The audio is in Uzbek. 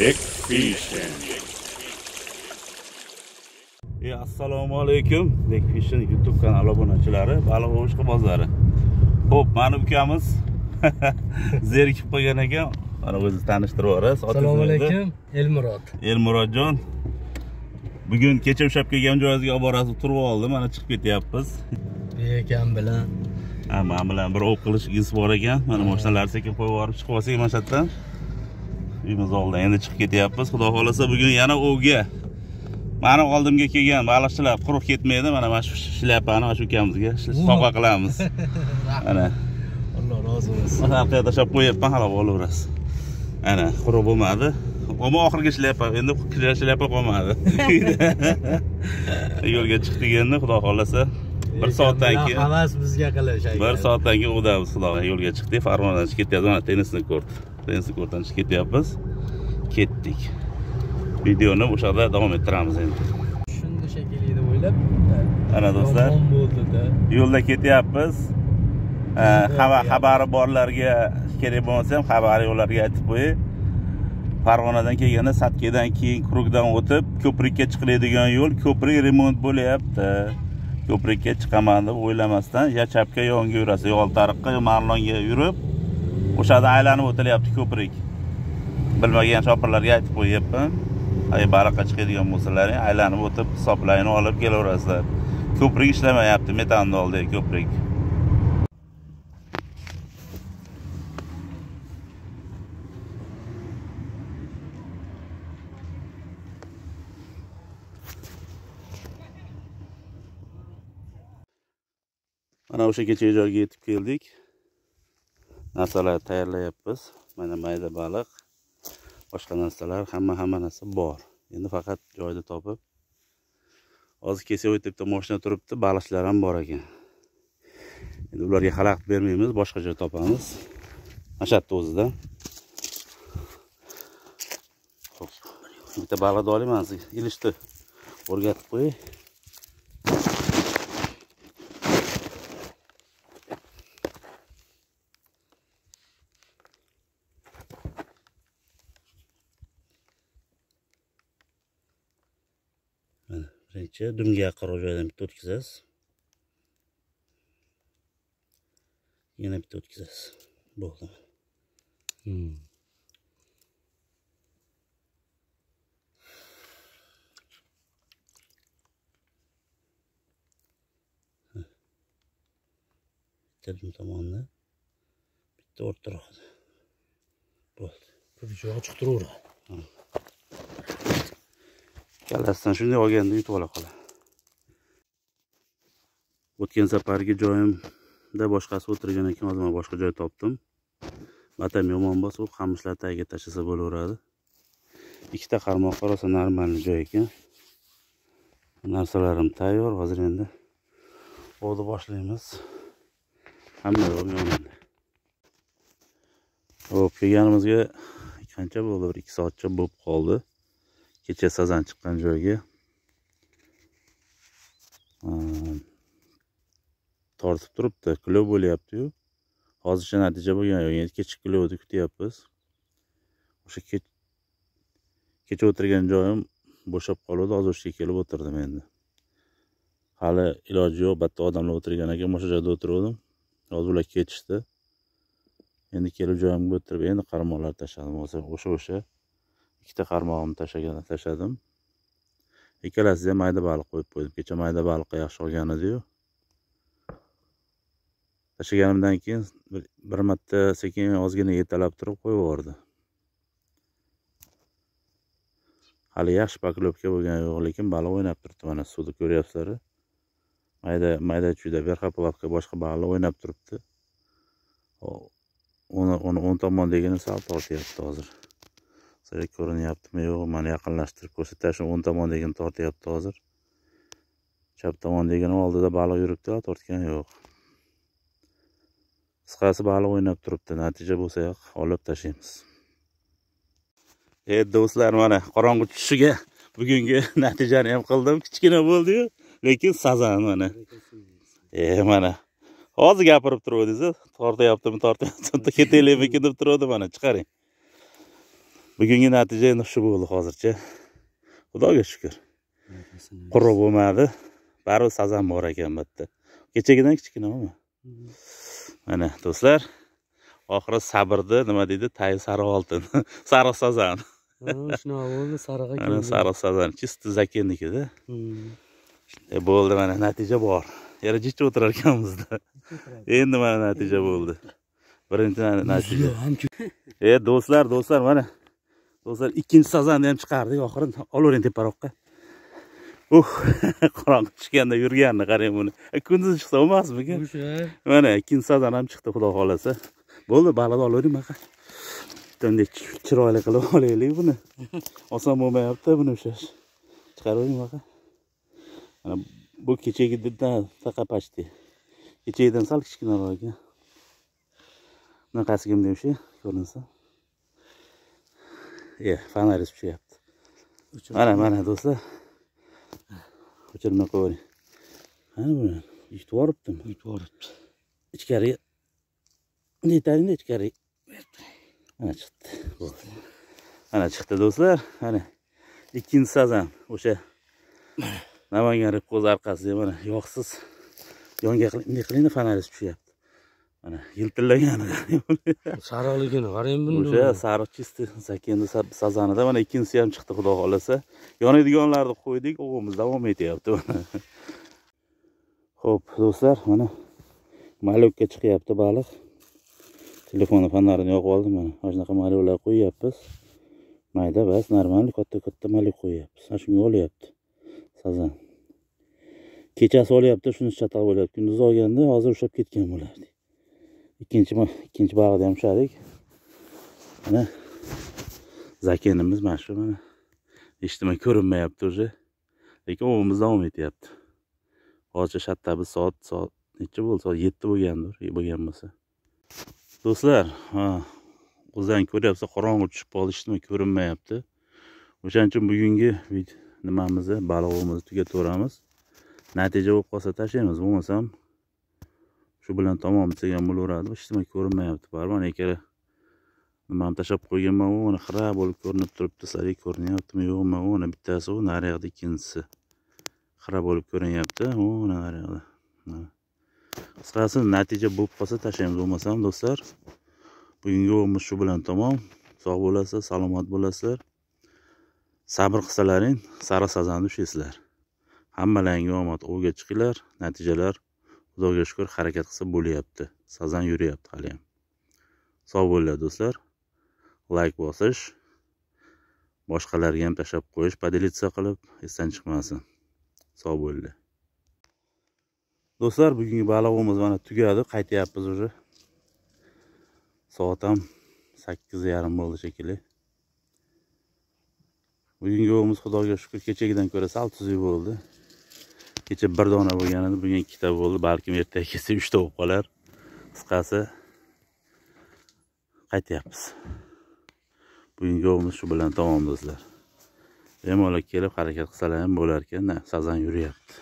Big Fishing. Assalomu alaykum. Big Fishing YouTube kanali obunachilari, baliq ovish qibozlari. Xo'p, meni ukamiz zerikib qo'ygan ekan. Mana o'zi tanishtirib yuborasiz. Assalomu alaykum, Elmurod. Elmurodjon. Bugun kecha ushab kelgan joyingizga olib borasiz, turib oldi. Mana chiqib ketyapmiz. Bekam bilan. Men bilan bir ov qilishimiz bor ekan. Mana mashinalarni sekin qo'yib yuborib chiqib olsak mana shu yerdan. Uyimiz oldidan endi chiqib ketyapmiz. Xudo xolasa bugun yana ovga. Meni oldimga kelgan baliqchilar quruq ketmaydi. Mana shu shlyapani mana shu ukamizga sovg'a qilamiz. Mana Alloh rozi bo'lsin. mana orqaga tashlab qo'yapman, halol bo'laverasiz. Ana, quruq bo'lmadi. Ammo oxirgi shlyapa, endi shlyapa qolmadi. Yo'lga chiqdik endi, xudo xolasa. 1 soatdan keyin havas bizga qilish. 1 soatdan keyin o'damiz, xudoga yo'lga chiqdik. Farg'onadan chiqib ketyapmiz. Mana tennisni ko'rt. Tennisni ko'rtdan chiqib ketyapmiz. Ketdik. Videoni o'sha yerda davom ettiramiz endi. Shunda shekilli deb o'ylab. Ana do'stlar, yo'lda ketyapmiz. Xabari borlarga kerak bo'lsa ham xabari yo'llarga aytib qo'ying. Farg'onadan kelganda Satkedan keyin Kurukdan o'tib ko'prikka chiqiladigan yo'l, ko'prik remont bo'lyapti. Ko'prikka chiqaman deb o'ylamasdan ya chapga yo o'ngga yurasiz, yo Oltariqqa yo Marlonga yurib, o'sha yerda aylanib o'tilyapti ko'prik. Bilmagan shopirlarga aytib qo'yapman. Baliqqa chiqadigan bo'lsalaring, aylanib o'tib hisoblayini olib kelaverasizlar. Ko'prik ishlamayapti, metandoldagi ko'prik. Mana o'sha kechagi joyga yetib keldik. Narsalar tayyorlayapmiz. Mana mayda baliq, boshqa narsalar, hamma narsa bor. Endi faqat joyni topib. Hozir kelsa o'tibda mashina turibdi, baliqchilar ham bor ekan. Endi ularga xalaqit bermaymiz, boshqa joy topamiz. Mana shu yerda o'zida. Xo'p, bitta baliqni olaman sizga. Ilishni o'rgatib qo'ying. Birinchi dumga yaqinroq joydan bitta o'tkazasiz. Yana bitta o'tkazasiz. Bo'ldi. Bitta dum tomonda, bitta o'rtaroqda. Bo'ldi. Ko'pincha ochiq turaveradi. Kallasdan shunday olganda yutib ola qoladi. O'tgan safargi joyimda boshqasi o'tirgan ekan, hozir men boshqa joy topdim. Matam yomon bo'lsa, u qamishlar tagiga tashlasa bo'laveradi. Ikkita qarmoqqa rosa normal joy ekan. Narsalarim tayyor, hozir endi ovni boshlaymiz. Hamma yo'q yonimda. Xo'p, kelganimizga qancha bo'ldi? 1-2 soatcha bo'lib qoldi. Kecha sazan chiqqan joyga tortib turibdi, kilo bo'lyapti-yu. Hozircha natija bo'lgan yo'q. Endi kechki kiloni kutyapmiz. O'sha kecha o'tirgan joyim bo'shab qoldi, hozir o'shga kelib o'tirdim endi. Hali iloji yo'q, bitta odamlar o'tirgan ekan, o'sha joyda o'tirdim. Hozir ular ketishdi. Endi kelib joyimga o'tirib, endi qarmoqlar tashladim. O'sha ikkita qarmog'imni tashladim. Ikkalasiga ham mayda baliq qo'yib qo'ydim. Kecha mayda baliqqa yaxshi olgan edi-yu. Tashlaganimdan keyin bir marta sekin ozgina yetalab turib qo'yib yubordi. Hali yaxshi poklovka bo'lgan yo'q, lekin baliq o'ynab turibdi. Mana suvda ko'ryapsizlar. Mayda chuyda verxopolovka boshqa baliq o'ynab turibdi. Uni 10 tomondagini sal tortyapti hozir. Sizlarga ko'rinyaptimi yo'q, mana yaqinlashtirib ko'rsatishim 10 tomondagini tortyapti hozir. Chap tomondagini oldida baliq yuribdi, tortgan yo'q. Qisqasi baliq o'ynab turibdi. Natija bo'lsa olib tashlaymiz. Do'stlar, mana qorong'u tushishiga bugungi natijani ham qildim. Kichkina bo'ldi-yu, lekin sazan mana. Mana hozir gapirib turuvdingiz, tortayaptimi, ketaylikmi deb turuvdi, mana chiqaring. Bugungi natija endi shu bo'ldi hozircha. Xudoga shukr. Quruq bo'lmadi. Baribir sazan bor ekan bitta. Kechagidan kichkinami? Mana do'stlar, oxiri sabrdi, nima deydi? Tay sariq oltin. Sariq sazan. Shunaqa bo'ldi, sariq ekan. Mana sariq sazan, chisti zakennikida. Bo'ldi, mana natija bor. Yana jichib o'tirar ekanmizda. Endi mana natija bo'ldi. Birinchi natija. Do'stlar, mana. Do'stlar, ikkinchi sazanni ham chiqardik oxiri. Olavering teparoqqa. Qorong'i tushganda yurganni qarang buni. Kunduz chiqsa bo'lmasmikan? Mana ikkinchi sazan ham chiqdi, xudo xolasa. Bo'ldi, baliqni olavering baqa. Bunday chiroyli qilib olaylik buni. Oson bo'lmayapti buni ushlash. Chiqaravering baqa. Mana bu kechagidan taqapachdi. Kechagidan sal kichkinaroq ekan. Bunaqasi kimda o'sha ko'rinsa. Fonarimiz tushyapti. Mana do'stlar. O'chirmay qo'ying. Mana buni yutib yoribdim. Ichkariga netaringda ichkariga. Mana chiqdi. Mana chiqdi do'stlar. Mana ikkinchi sazan o'sha Namangan Ribko'z orqasiga mana yog'siz yonga qilingda fonarimiz tushyapti. Mana yiltillagani sariqligini qarang buni. O'sha sariq chisti zakenni sazanida mana ikkinchisi ham chiqdi, xudo xolasa. Yonadiganlarni qo'ydik, o'g'imiz davom etyapti. Xo'p, do'stlar, mana malokka chiqyapti baliq. Telefonni fonarini yoqib oldim mana. Mana shunaqa maloklar qo'yyapmiz. Mayda bas, normal, katta malok qo'yyapmiz. Mana shunga olyapti sazan. Kechasi olyapti, shuni chatoq bo'lyapti. Kunduz olganda hozir ushab ketgan bo'lardi. Ikkinchi baliqni ham ushadik. Mana zakenimiz mana shu mana. Eshitmay ko'rinmayapti o'zi. Lekin o'g'imiz davom etyapti. Hozircha shattabimiz soat necha bo'ldi? Soat 7 bo'lgandir, bo'lgan bo'lsa. Do'stlar, o'zing ko'ryapsiz, qorong'i tushib qoldi, eshitmay ko'rinmayapti. O'shaning uchun bugungi nimamizni, balig'imizni tugataveramiz. Natija bo'lib qolsa tashlaymiz, bo'lmasam shu bilan tamom degan bo'laveradi. Eshitmay ko'rinmayapti. Baribir mana ikkala nimani tashlab qo'yganman, mana xira bo'lib ko'rinib turibdi. Sizlarga ko'rinyaptimi yo'qmi? Mana bittasi u, naryoqda ikkinchisi. Xira bo'lib ko'rinyapti. Mana naryoqda. Qisqasi natija bo'lib qolsa tashlaymiz, bo'lmasam do'stlar. Bugungi o'yinimiz shu bilan tamom. Sog' bo'lasizlar, salomat bo'lasizlar. Sabr qilsalaring, sariq sazanni ushlaysizlar. Hammalaringga omad, o'yga chiqinglar. Natijalar Xudoga shukr harakat qilsa bo'lyapti. Sazan yuryapti hali ham. Sog' bo'linglar do'stlar. Like bosish, boshqalarga ham tashlab qo'yish, podelitsa qilib, esdan chiqmasin. Sog' bo'linglar. Do'stlar, bugungi balig'imiz mana tugadi, qaytyapmiz уже. Soat ham 8:30 bo'ldi shekilli. Bugungi o'yinimiz Xudoga shukr kechagidan ko'ra sal tuzuk bo'ldi. Kecha bir dona bo'lgan edi, bugun 2 ta bo'ldi. Balkim ertaga kelsa 3 ta bo'lib qolar. Qisqasi qaytyapmiz. Bugungi o'yinimiz shu bilan tamom do'stlar. Bemalol kelib harakat qilsalar ham bo'lar ekan, sazan yuryapti.